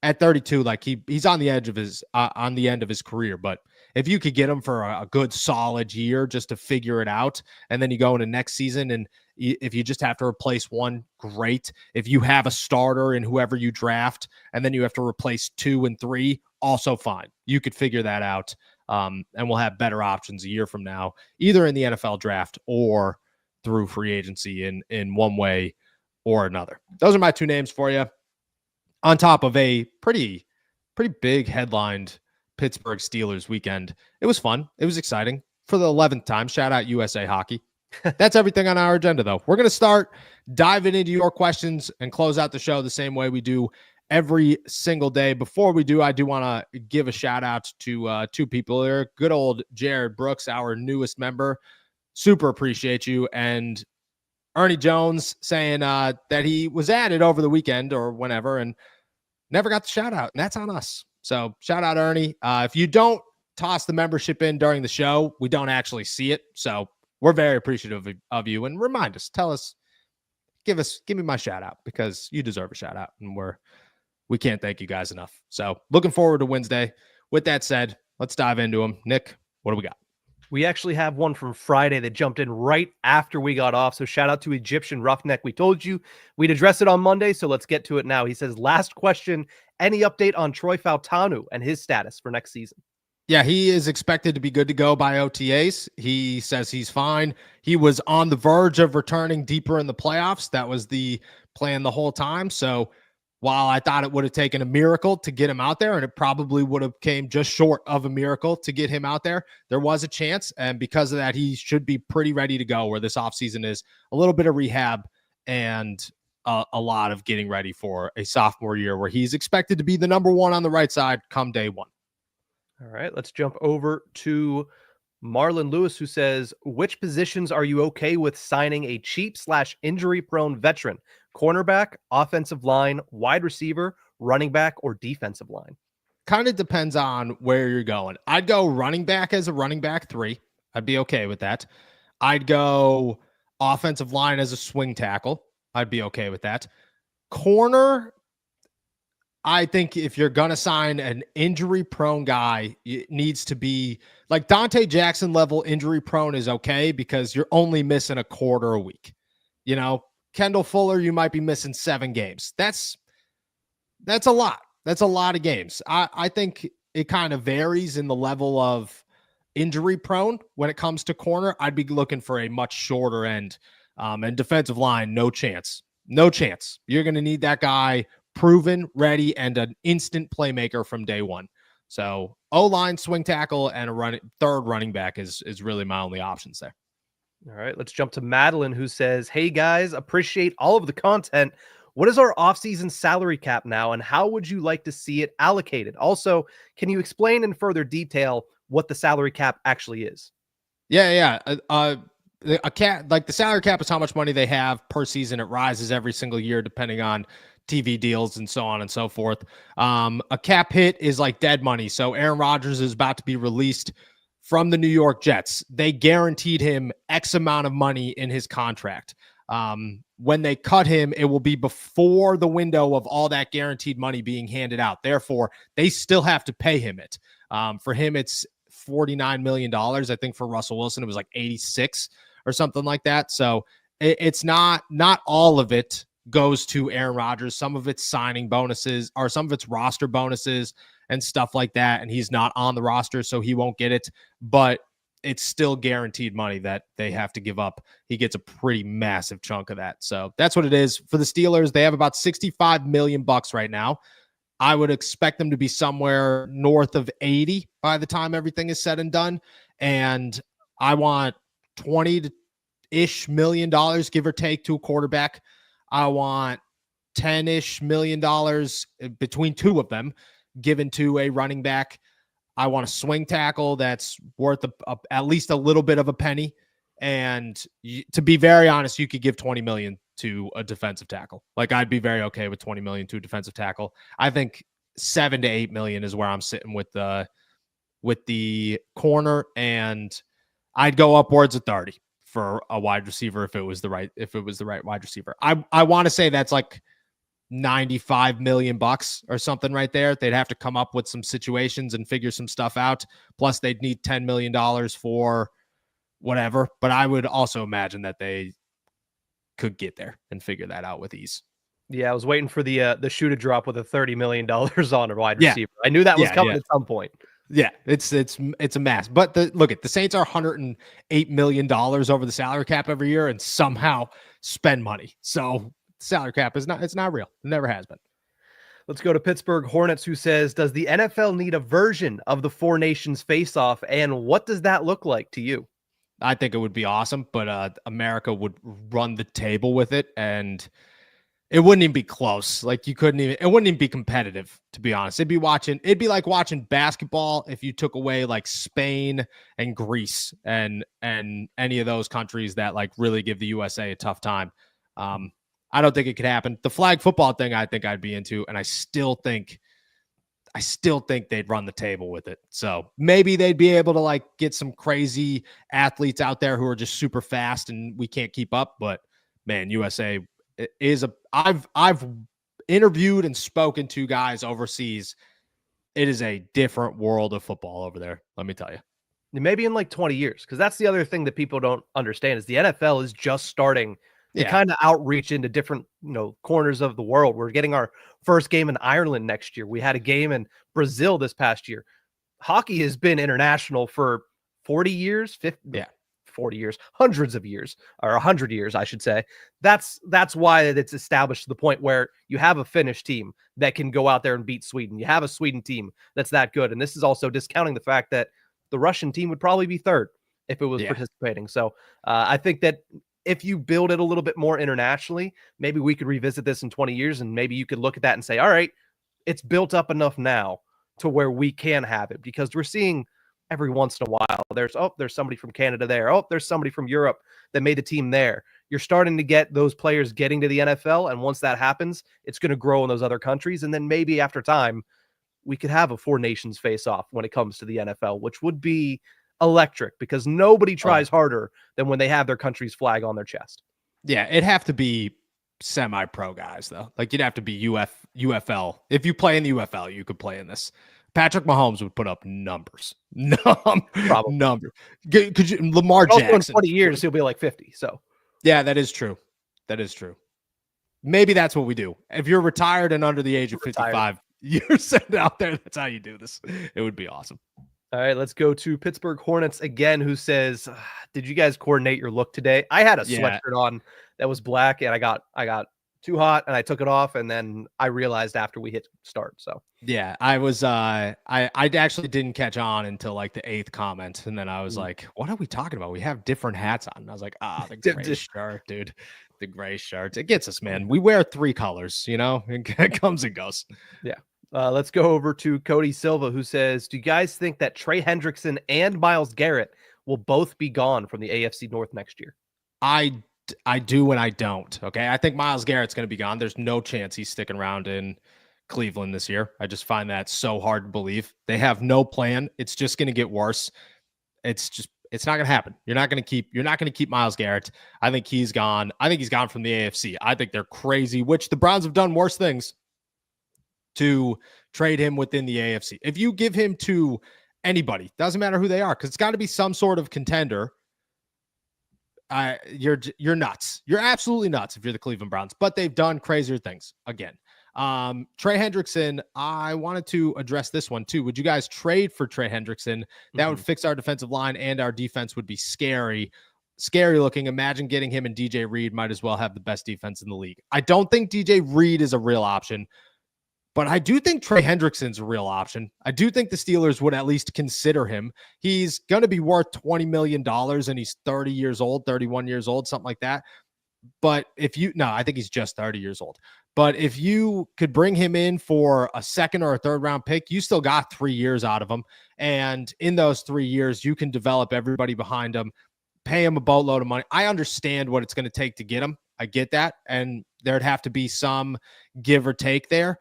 At 32, like he's on the edge of his on the end of his career. But if you could get him for a good solid year just to figure it out, and then you go into next season, and if you just have to replace one, great. If you have a starter in whoever you draft, and then you have to replace 2 and 3, also fine. You could figure that out, and we'll have better options a year from now, either in the NFL draft or through free agency in one way or another. Those are my 2 names for you. On top of a pretty big headlined Pittsburgh Steelers weekend. It was fun. It was exciting. For the 11th time, shout out USA Hockey. That's everything on our agenda, though. We're going to start diving into your questions and close out the show the same way we do every single day. Before we do, I do want to give a shout out to 2 people here. Good old Jared Brooks, our newest member. Super appreciate you. And Ernie Jones saying that he was added over the weekend or whenever and never got the shout out. And that's on us. So shout out, Ernie. If you don't toss the membership in during the show, we don't actually see it. So we're very appreciative of you. And remind us, tell us, give me my shout out because you deserve a shout out. And we can't thank you guys enough. So looking forward to Wednesday. With that said, let's dive into them. Nick, what do we got? We actually have one from Friday that jumped in right after we got off. So shout out to Egyptian Roughneck. We told you we'd address it on Monday, so let's get to it now. He says, last question, any update on Troy Fautanu and his status for next season? Yeah, he is expected to be good to go by OTAs. He says he's fine. He was on the verge of returning deeper in the playoffs. That was the plan the whole time. So while I thought it would have taken a miracle to get him out there, and it probably would have came just short of a miracle to get him out there, there was a chance. And because of that, he should be pretty ready to go, where this offseason is a little bit of rehab and a lot of getting ready for a sophomore year where he's expected to be the number 1 on the right side come day 1. All right, let's jump over to Marlon Lewis, who says, which positions are you okay with signing a cheap/injury-prone veteran? Cornerback, offensive line, wide receiver, running back, or defensive line? Kind of depends on where you're going. I'd go running back as a running back 3. I'd be okay with that. I'd go offensive line as a swing tackle. I'd be okay with that. Corner, I think if you're going to sign an injury-prone guy, it needs to be like Dante Jackson level injury-prone is okay because you're only missing a quarter a week. Kendall Fuller, you might be missing 7 games. That's a lot. That's a lot of games. I think it kind of varies in the level of injury-prone when it comes to corner. I'd be looking for a much shorter end. And defensive line, no chance. No chance. You're going to need that guy proven, ready, and an instant playmaker from day 1. So O-line, swing tackle, and a third running back is really my only options there. All right, let's jump to Madeline, who says, "Hey guys, appreciate all of the content. What is our offseason salary cap now, and how would you like to see it allocated? Also, can you explain in further detail what the salary cap actually is?" Yeah. A cap, like the salary cap is how much money they have per season. It rises every single year depending on TV deals and so on and so forth. A cap hit is like dead money. So Aaron Rodgers is about to be released from the New York Jets. They guaranteed him X amount of money in his contract. When they cut him, it will be before the window of all that guaranteed money being handed out. Therefore, they still have to pay him it. For him, it's $49 million. I think for Russell Wilson, it was like 86 or something like that. So it's not all of it goes to Aaron Rodgers. Some of it's signing bonuses, or some of it's roster bonuses and stuff like that. And he's not on the roster, so he won't get it. But it's still guaranteed money that they have to give up. He gets a pretty massive chunk of that. So that's what it is. For the Steelers, they have about $65 million right now. I would expect them to be somewhere north of 80 by the time everything is said and done. And I want 20-ish million dollars, give or take, to a quarterback. I want 10-ish million dollars between two of them given to a running back. I want a swing tackle that's worth at least a little bit of a penny. And to be very honest, you could give 20 million to a defensive tackle. Like, I'd be very okay with 20 million to a defensive tackle. I think 7 to 8 million is where I'm sitting with the corner, and I'd go upwards of 30 for a wide receiver if it was the right wide receiver. I want to say that's like 95 million bucks or something right there. They'd have to come up with some situations and figure some stuff out. Plus they'd need $10 million for whatever. But I would also imagine that they could get there and figure that out with ease. Yeah, I was waiting for the shoe to drop with a $30 million on a wide receiver. I knew that was coming at some point. Yeah, it's a mess. But look at the Saints are $108 million over the salary cap every year and somehow spend money. So salary cap it's not real. It never has been. Let's go to Pittsburgh Hornets, who says, "Does the NFL need a version of the Four Nations face-off, and what does that look like to you?" I think it would be awesome, but America would run the table with it, and it wouldn't even be close. Like, it wouldn't even be competitive, to be honest. It'd be like watching basketball if you took away like Spain and Greece and any of those countries that like really give the USA a tough time. I don't think it could happen. The flag football thing, I think I'd be into, and I still think they'd run the table with it. So maybe they'd be able to like get some crazy athletes out there who are just super fast and we can't keep up. But man, USA is I've interviewed and spoken to guys overseas. It is a different world of football over there. Let me tell you. Maybe in like 20 years, because that's the other thing that people don't understand is the NFL is just starting to kind of outreach into different, corners of the world. We're getting our first game in Ireland next year. We had a game in Brazil this past year. Hockey has been international for 40 years, 40 years, hundreds of years, or 100 years, I should say. That's why it's established to the point where you have a Finnish team that can go out there and beat Sweden. You have a Sweden team that's that good. And this is also discounting the fact that the Russian team would probably be third if it was participating. So I think that if you build it a little bit more internationally, maybe we could revisit this in 20 years and maybe you could look at that and say, all right, it's built up enough now to where we can have it, because we're seeing every once in a while, there's somebody from Canada there. Oh, there's somebody from Europe that made the team there. You're starting to get those players getting to the NFL. And once that happens, it's going to grow in those other countries. And then maybe after time, we could have a Four Nations face off when it comes to the NFL, which would be electric, because nobody tries harder than when they have their country's flag on their chest. Yeah, it'd have to be semi-pro guys, though. Like, you'd have to be UFL. If you play in the UFL, you could play in this. Patrick Mahomes would put up numbers. Numbers. Could you, Lamar Jackson. In 20 years, he'll be like 50. So, yeah, that is true. Maybe that's what we do. If you're retired and under the age of 55, you're sent out there. That's how you do this. It would be awesome. All right, let's go to Pittsburgh Hornets again, who says, "Did you guys coordinate your look today? I had a sweatshirt on that was black, and I got too hot, and I took it off, and then I realized after we hit start. So yeah, I was I actually didn't catch on until like the 8th comment, and then I was like, what are we talking about? We have different hats on. And I was like, the gray shirt, dude. The gray shirt. It gets us, man. We wear 3 colors, it comes and goes. Yeah. Let's go over to Cody Silva, who says, do you guys think that Trey Hendrickson and Myles Garrett will both be gone from the AFC North next year? I do and I don't. Okay. I think Myles Garrett's going to be gone. There's no chance he's sticking around in Cleveland this year. I just find that so hard to believe. They have no plan. It's just going to get worse. It's not going to happen. You're not going to keep Myles Garrett. I think he's gone. I think he's gone from the AFC. I think they're crazy, which the Browns have done worse things to trade him within the AFC. If you give him to anybody, doesn't matter who they are, because it's got to be some sort of contender. You're nuts. You're absolutely nuts if you're the Cleveland Browns, but they've done crazier things again. Trey Hendrickson, I wanted to address this one too. Would you guys trade for Trey Hendrickson? That would fix our defensive line, and our defense would be scary looking. Imagine getting him and DJ Reed. Might as well have the best defense in the league. I don't think DJ Reed is a real option, but I do think Trey Hendrickson's a real option. I do think the Steelers would at least consider him. He's going to be worth $20 million, and he's 30 years old, 31 years old, something like that. But I think he's just 30 years old. But if you could bring him in for a 2nd or a 3rd round pick, you still got 3 years out of him. And in those 3 years, you can develop everybody behind him, pay him a boatload of money. I understand what it's going to take to get him. I get that. And there'd have to be some give or take there.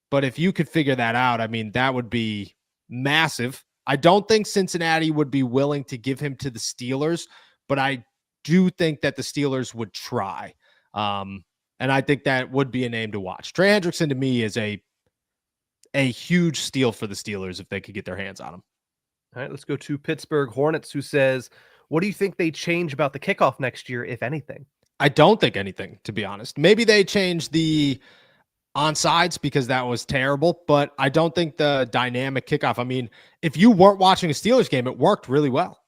But if you could figure that out, I mean, that would be massive. I don't think Cincinnati would be willing to give him to the Steelers, but I do think that the Steelers would try. And I think that would be a name to watch. Trey Hendrickson to me is a huge steal for the Steelers if they could get their hands on him. All right, let's go to Pittsburgh Hornets, who says, what do you think they change about the kickoff next year, if anything? I don't think anything, to be honest. Maybe they change the onsides because that was terrible, but I don't think the dynamic kickoff. I mean, if you weren't watching a Steelers game, it worked really well.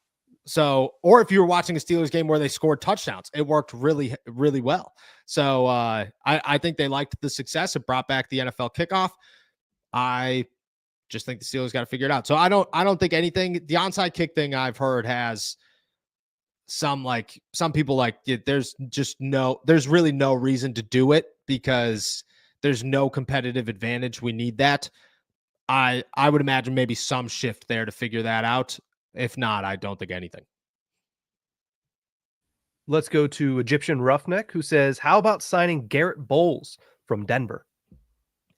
So, or if you were watching a Steelers game where they scored touchdowns, it worked really, really well. So I think they liked the success. It brought back the NFL kickoff. I just think the Steelers got to figure it out. So I don't think anything. The onside kick thing I've heard has some people like there's really no reason to do it because there's no competitive advantage. We need that. I would imagine maybe some shift there to figure that out. If not, I don't think anything. Let's go to Egyptian Roughneck, who says, how about signing Garrett Bowles from Denver?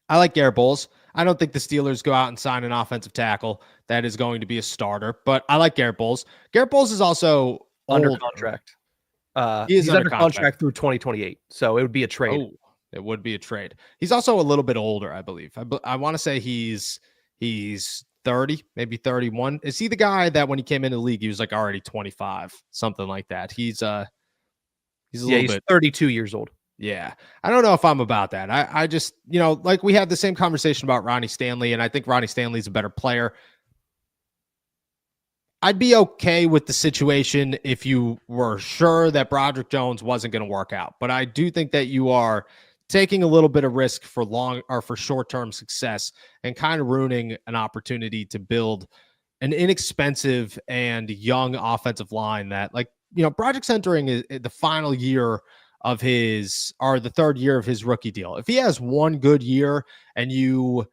I like Garrett Bowles. I don't think the Steelers go out and sign an offensive tackle that is going to be a starter, but I like Garrett Bowles. Garrett Bowles is also under contract. He's under contract through 2028, so it would be a trade. Oh, it would be a trade. He's also a little bit older, I believe. I want to say he's 30, maybe 31. Is he the guy that when he came into the league, he was like already 25, something like that? He's a little bit 32 years old. Yeah. I don't know if I'm about that. I just, like we had the same conversation about Ronnie Stanley, and I think Ronnie Stanley's a better player. I'd be okay with the situation if you were sure that Broderick Jones wasn't going to work out. But I do think that you are taking a little bit of risk for short-term success and kind of ruining an opportunity to build an inexpensive and young offensive line that, Broderick's entering the final year of the 3rd year of his rookie deal. If he has one good year and you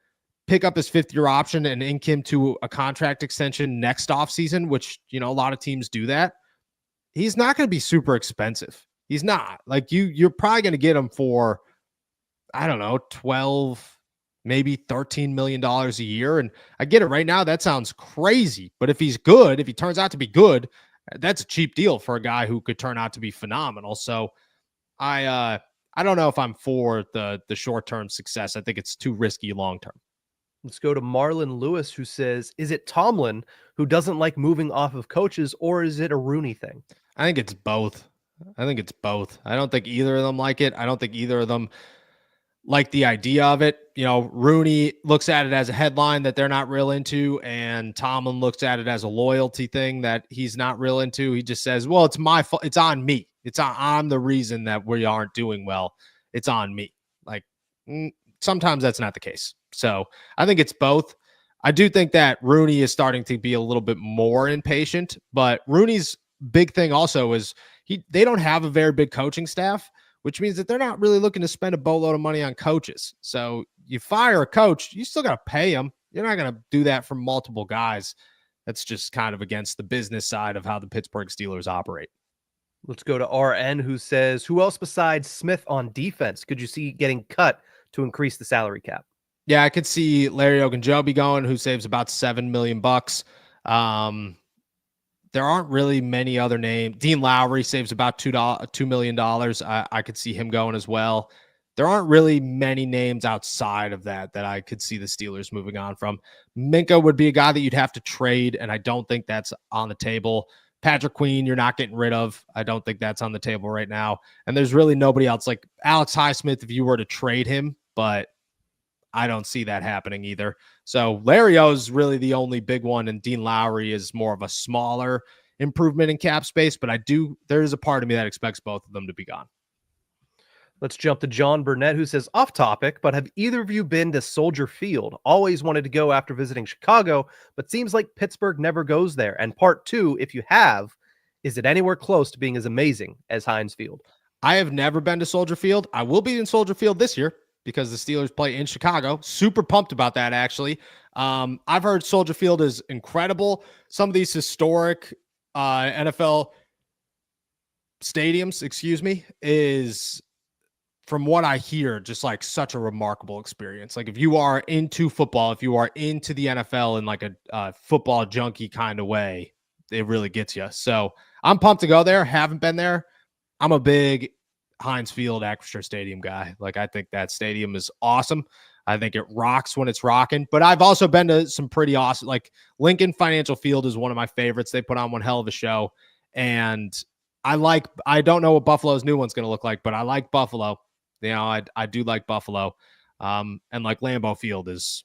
pick up his 5th-year option and ink him to a contract extension next offseason, which, a lot of teams do that, he's not going to be super expensive. He's not. You're probably going to get him for, I don't know, 12, maybe $13 million a year. And I get it right now. That sounds crazy. But if he's good, if he turns out to be good, that's a cheap deal for a guy who could turn out to be phenomenal. So I don't know if I'm for the short-term success. I think it's too risky long-term. Let's go to Marlon Lewis, who says, is it Tomlin who doesn't like moving off of coaches, or is it a Rooney thing? I think it's both. I don't think either of them like it. I don't think either of them like the idea of it. Rooney looks at it as a headline that they're not real into, and Tomlin looks at it as a loyalty thing that he's not real into. He just says, well, it's my fault. It's on me. I'm the reason that we aren't doing well. it's on me. Like sometimes that's not the case. So I think it's both. I do think that Rooney is starting to be a little bit more impatient, but Rooney's big thing also is they don't have a very big coaching staff, which means that they're not really looking to spend a boatload of money on coaches. So you fire a coach, you still got to pay him. You're not going to do that for multiple guys. That's just kind of against the business side of how the Pittsburgh Steelers operate. Let's go to RN, who says, who else besides Smith on defense could you see getting cut to increase the salary cap? Yeah, I could see Larry Ogunjobi going, who saves about $7 million. There aren't really many other names. Dean Lowry saves about $2 million. I could see him going as well. There aren't really many names outside of that I could see the Steelers moving on from. Minka would be a guy that you'd have to trade, and I don't think that's on the table. Patrick Queen, you're not getting rid of. I don't think that's on the table right now. And there's really nobody else. Like Alex Highsmith, if you were to trade him, but I don't see that happening either. So Larry O is really the only big one, and Dean Lowry is more of a smaller improvement in cap space, but there is a part of me that expects both of them to be gone. Let's jump to John Burnett, who says, off topic, but have either of you been to Soldier Field? Always wanted to go after visiting Chicago, but seems like Pittsburgh never goes there. And part two, if you have, is it anywhere close to being as amazing as Heinz Field? I have never been to Soldier Field. I will be in Soldier Field this year because the Steelers play in Chicago. Super pumped about that, actually. I've heard Soldier Field is incredible. Some of these historic NFL stadiums, is, from what I hear, just like such a remarkable experience. Like if you are into football, if you are into the NFL in like a football junkie kind of way, it really gets you. So I'm pumped to go there. Haven't been there. I'm a big Heinz Field, Acrisure Stadium guy. Like I think that stadium is awesome. I think it rocks when it's rocking. But I've also been to some pretty awesome, like Lincoln Financial Field is one of my favorites. They put on one hell of a show. And I don't know what Buffalo's new one's going to look like, but I like Buffalo. You know, I do like Buffalo. And like Lambeau Field is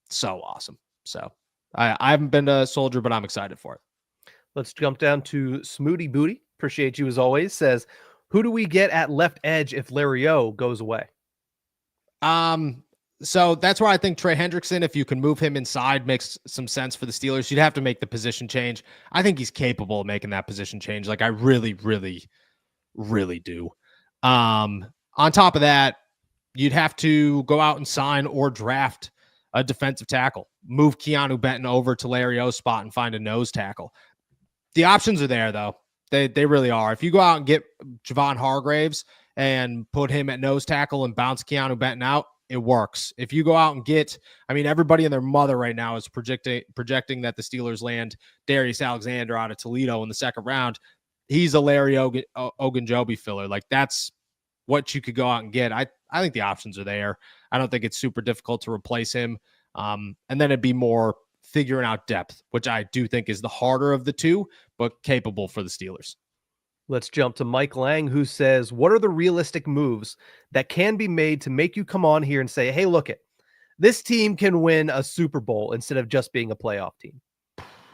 so awesome. So I haven't been to Soldier, but I'm excited for it. Let's jump down to Smooty Booty. Appreciate you as always. Says, who do we get at left edge if Larry O goes away? So that's where I think Trey Hendrickson, if you can move him inside, makes some sense for the Steelers. You'd have to make the position change. I think he's capable of making that position change. Like I really, really, really do. On top of that, you'd have to go out and sign or draft a defensive tackle, move Keanu Benton over to Larry O's spot and find a nose tackle. The options are there, though. They really are. If you go out and get Javon Hargraves and put him at nose tackle and bounce Keanu Benton out, it works. If you go out and everybody and their mother right now is projecting that the Steelers land Darius Alexander out of Toledo in the second round. He's a Larry Ogunjobi filler. Like that's what you could go out and get. I think the options are there. I don't think it's super difficult to replace him. And then it'd be more figuring out depth, which I do think is the harder of the two, but capable for the Steelers. Let's jump to Mike Lang, who says, what are the realistic moves that can be made to make you come on here and say, hey, look it, this team can win a Super Bowl instead of just being a playoff team?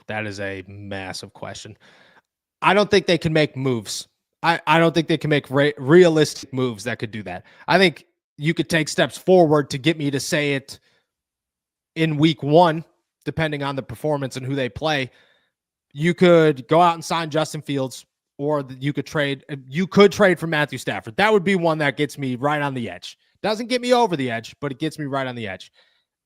That is a massive question. I don't think they can make moves. I don't think they can make realistic moves that could do that. I think you could take steps forward to get me to say it in week one, depending on the performance and who they play. You could go out and sign Justin Fields, or you could trade for Matthew Stafford. That would be one that gets me right on the edge. Doesn't get me over the edge, but it gets me right on the edge.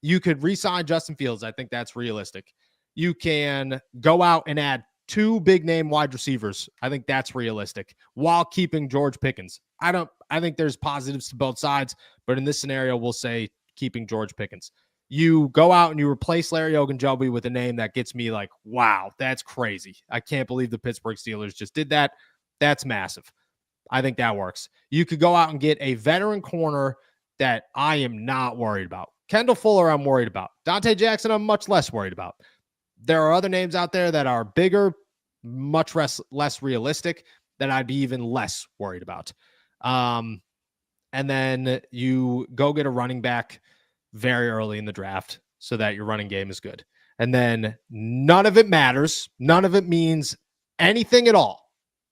You could re-sign Justin Fields. I think that's realistic. You can go out and add 2 big name wide receivers. I think that's realistic while keeping George Pickens. I think there's positives to both sides, but in this scenario, we'll say keeping George Pickens. You go out and you replace Larry Ogunjobi with a name that gets me like, wow, that's crazy. I can't believe the Pittsburgh Steelers just did that. That's massive. I think that works. You could go out and get a veteran corner that I am not worried about. Kendall Fuller, I'm worried about. Dante Jackson, I'm much less worried about. There are other names out there that are bigger, much less realistic, that I'd be even less worried about. And then you go get a running back very early in the draft so that your running game is good. And then none of it matters. None of it means anything at all,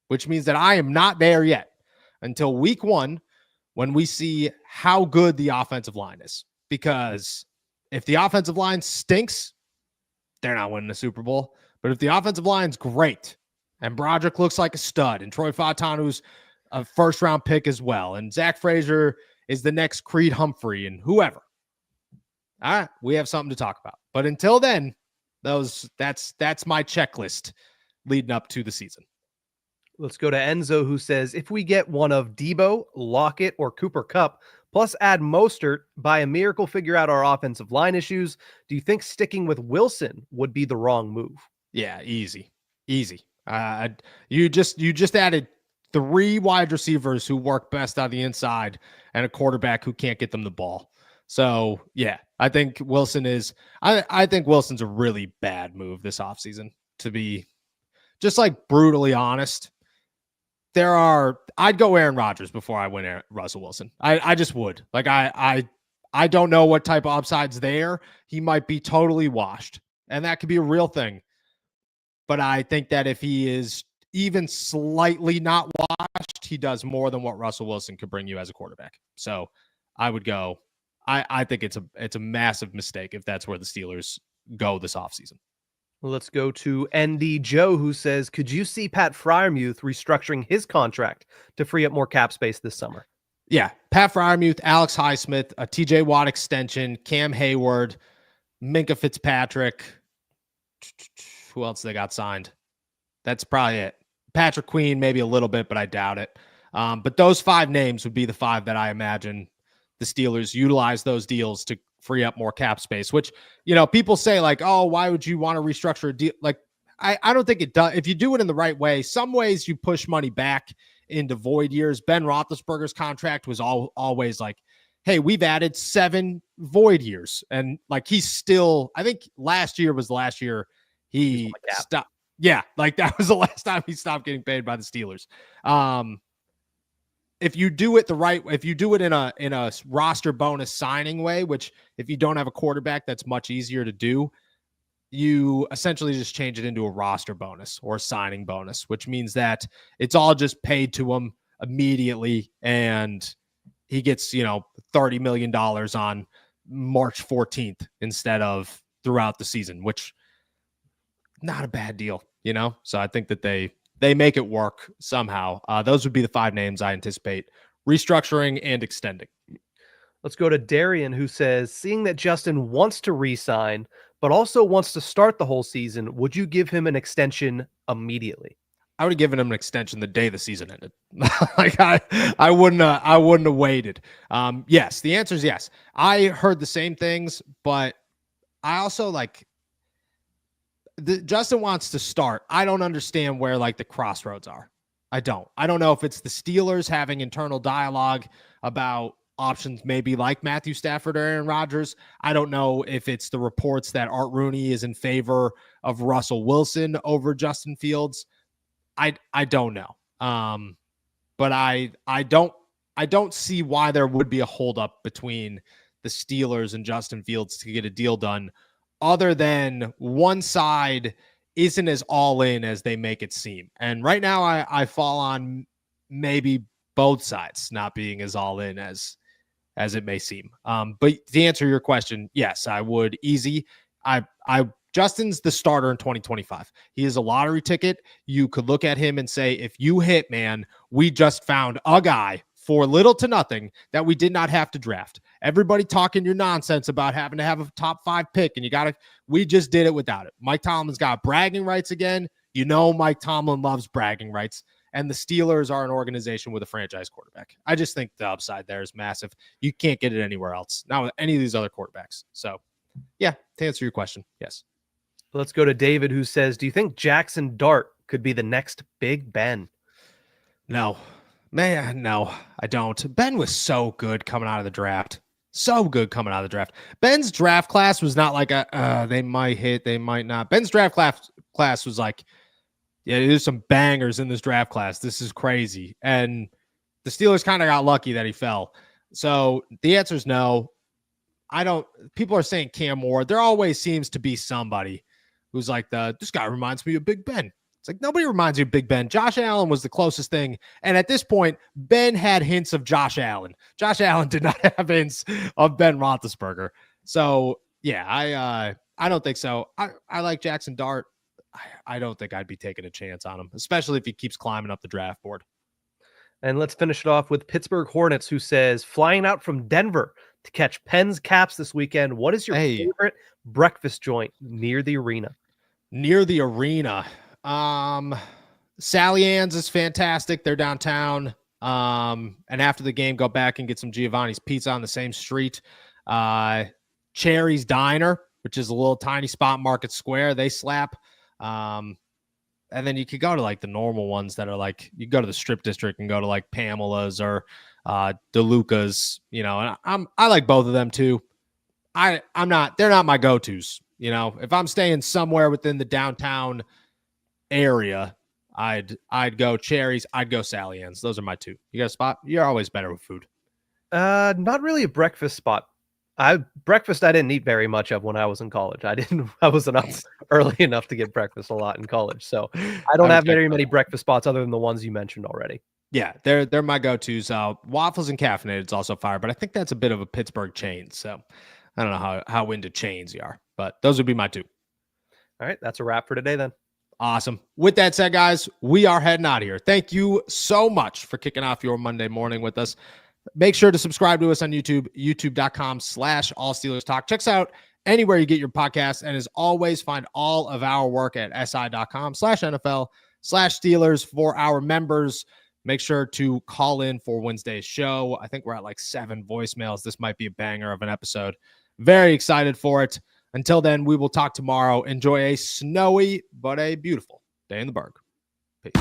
which means that I am not there yet until week 1 when we see how good the offensive line is. Because if the offensive line stinks, they're not winning the Super Bowl. But if the offensive line's great, and Broderick looks like a stud, and Troy Fautanu a first-round pick as well, and Zach Frazier is the next Creed Humphrey, and whoever, all right, we have something to talk about. But until then, that's my checklist leading up to the season. Let's go to Enzo, who says, if we get one of Debo, Lockett, or Cooper Kupp, plus add Mostert, by a miracle figure out our offensive line issues, do you think sticking with Wilson would be the wrong move? Yeah, easy. You just added 3 wide receivers who work best on the inside and a quarterback who can't get them the ball. So yeah, I think Wilson's a really bad move this offseason, to be just like brutally honest. I'd go Aaron Rodgers before I went Russell Wilson. I just would. Like I don't know what type of upside's there. He might be totally washed, and that could be a real thing. But I think that if he is even slightly not washed, he does more than what Russell Wilson could bring you as a quarterback. So I would go. I think it's a massive mistake if that's where the Steelers go this offseason. Let's go to ND Joe, who says, could you see Pat Freiermuth restructuring his contract to free up more cap space this summer? Yeah. Pat Freiermuth, Alex Highsmith, a TJ Watt extension, Cam Hayward, Minkah Fitzpatrick. Who else they got signed? That's probably it. Patrick Queen, maybe a little bit, but I doubt it. But those 5 names would be the 5 that I imagine the Steelers utilize those deals to free up more cap space, which, people say like, oh, why would you want to restructure a deal? Like, I don't think it does. If you do it in the right way, some ways you push money back into void years. Ben Roethlisberger's contract was always like, hey, we've added 7 void years. And like, he's still, I think last year was the last year he stopped. Yeah. Like that was the last time he stopped getting paid by the Steelers. If you do it if you do it in a roster bonus signing way, which if you don't have a quarterback, that's much easier to do. You essentially just change it into a roster bonus or a signing bonus, which means that it's all just paid to him immediately. And he gets, $30 million on March 14th instead of throughout the season, which not a bad deal, So I think that they make it work somehow. Those would be the 5 names I anticipate restructuring and extending. Let's go to Darian, who says, seeing that Justin wants to re-sign, but also wants to start the whole season, would you give him an extension immediately? I would have given him an extension the day the season ended. Like I wouldn't have waited. Yes, the answer is yes. I heard the same things, but I also Justin wants to start. I don't understand where the crossroads are. I don't know if it's the Steelers having internal dialogue about options, maybe like Matthew Stafford or Aaron Rodgers. I don't know if it's the reports that Art Rooney is in favor of Russell Wilson over Justin Fields. I don't know. But I don't see why there would be a holdup between the Steelers and Justin Fields to get a deal done, other than one side isn't as all in as they make it seem. And right now I fall on maybe both sides not being as all in as it may seem. But to answer your question, yes, I would. Easy. Justin's the starter in 2025. He is a lottery ticket. You could look at him and say, if you hit, man, we just found a guy for little to nothing that we did not have to draft. Everybody talking your nonsense about having to have a top 5 pick, and we just did it without it. Mike Tomlin's got bragging rights again. Mike Tomlin loves bragging rights, and the Steelers are an organization with a franchise quarterback. I just think the upside there is massive. You can't get it anywhere else, not with any of these other quarterbacks. So yeah, to answer your question, yes. Let's go to David, who says, do you think Jackson Dart could be the next Big Ben? No, man, no, I don't. Ben was so good coming out of the draft. Ben's draft class was not like they might hit, they might not. Ben's draft class was like, yeah, there's some bangers in this draft class. This is crazy. And the Steelers kind of got lucky that he fell. So the answer is no. People are saying Cam Ward. There always seems to be somebody who's like, this guy reminds me of Big Ben. It's like nobody reminds you of Big Ben. Josh Allen was the closest thing. And at this point, Ben had hints of Josh Allen. Josh Allen did not have hints of Ben Roethlisberger. So, yeah, I don't think so. I like Jackson Dart. I don't think I'd be taking a chance on him, especially if he keeps climbing up the draft board. And let's finish it off with Pittsburgh Hornets, who says, flying out from Denver to catch Penn's Caps this weekend. What is your favorite breakfast joint near the arena? Near the arena. Sally Ann's is fantastic. They're downtown. And after the game, go back and get some Giovanni's Pizza on the same street. Cherry's Diner, which is a little tiny spot, Market Square. They slap. And then you could go to like the normal ones that are like, you go to the Strip District and go to like Pamela's or DeLuca's, you know, and I like both of them too. they're not my go-tos. You know, if I'm staying somewhere within the downtown area, I'd go Cherry's, I'd go Sally Ann's. Those are my two. You got a spot? You're always better with food. Not really a breakfast spot. Breakfast I didn't eat very much of when I was in college. I wasn't up early enough to get breakfast a lot in college. So I don't have very many breakfast spots other than the ones you mentioned already. Yeah, they're my go-tos. Waffles and Caffeinated is also fire, but I think that's a bit of a Pittsburgh chain. So I don't know how into chains you are, but those would be my two. All right, that's a wrap for today then. Awesome. With that said, guys, we are heading out of here. Thank you so much for kicking off your Monday morning with us. Make sure to subscribe to us on YouTube, youtube.com/allsteelerstalk. Check us out anywhere you get your podcasts. And as always, find all of our work at si.com/NFL/Steelers for our members. Make sure to call in for Wednesday's show. I think we're at like 7 voicemails. This might be a banger of an episode. Very excited for it. Until then, we will talk tomorrow. Enjoy a snowy but a beautiful day in the Berg. Peace.